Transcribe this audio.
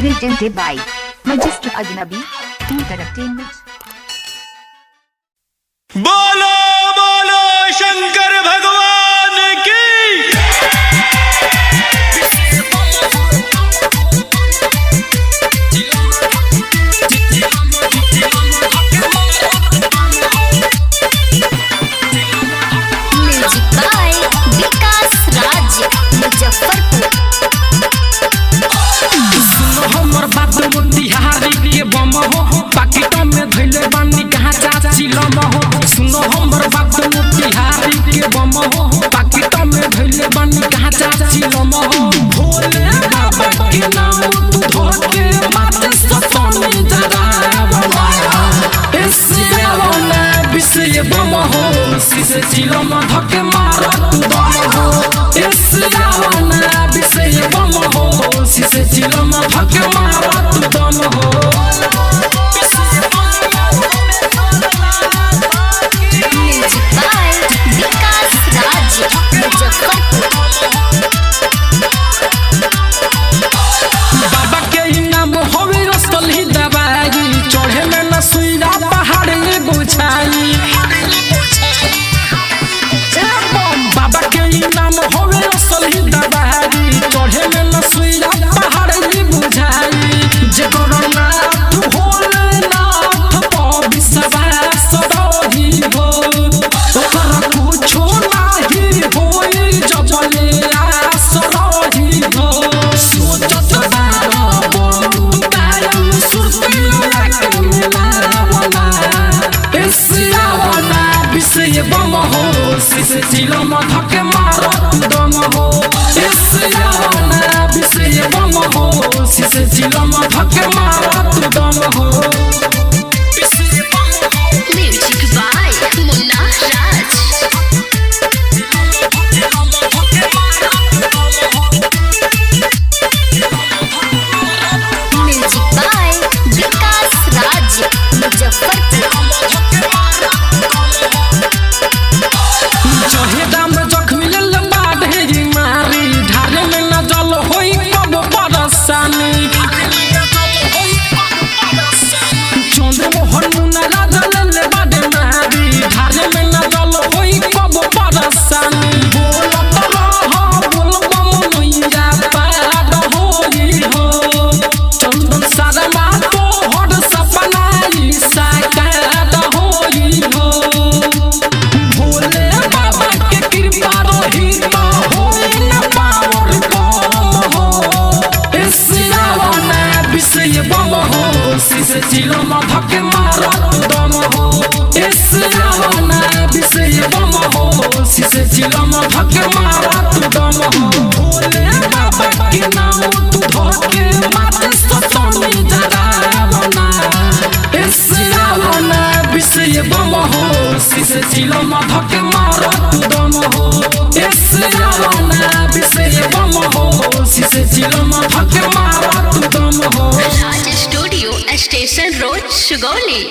Presented by Magister Ajnabi Entertainment. बोलो बोलो शंकर भगवान की। Music by Vikas Raj Muzaffarpur. हमर बात मोतिहारी के बम हो पाकिट में धइले बानी कहां चाची लम हो। सुनो हमर बात मोतिहारी के बम हो पाकिट में धइले बानी कहां चाची लम हो। भोले बाबा के नाम तू धोके माते सतने जरावला ऐसे वाला विषय बम हो सिसे चिलम धके मार तू दम हो। ऐसे वाला विषय बम हो सिसे चिलम धके मार तू दम हो। Music by Vikas Raj Muzaffarpur. बाबा के नाम होवे रसली दवाई चढ़े में न सुईरा पहाड़ बुझाई। बाबा के नाम होवे रसली दवाई चढ़े में न सुईरा पहाड़ बुझाई। जेकर नाथ होले नाथ पर विश्वास रही हो ओकर कुछो नाही होई जबले आस रही हो। सोचत विषय बम हो सिसे चिलम धके मार दम हो। विषय बम हो सिसे चिलम धके मार दम हो। Music by Munna Raj. Music by Vikas Raj Muzaffarpur. जहे दाम जख्मी लेल बाढ़े मारी ढारे में न जल होई कब परसानी। चंद्रमोहन मुन्ना राजा लेल बाढ़े मारी ढारे में न जल होई कब परसानी। बोलत रह बोलबम नैया पार होई हो चंदन शर्मा तोहर सपना ई साकार होई हो। भोले बाबा के कृपा रही तो होई न पावर कम हो। ऐसा विषय बम हो सिसे चिलम धके मार दम हो। ऐसा विषय बम हो सिसे चिलम धके मार दम हो। भोले बाबा के नाम तू धके माते सतने जरावला ऐसा विषय बम हो सिसे चिलम धके मार दम हो। ऐसा विषय बम हो सिसे चिलम धके मार दम हो। राज स्टूडियो स्टेशन रोड सुगौली।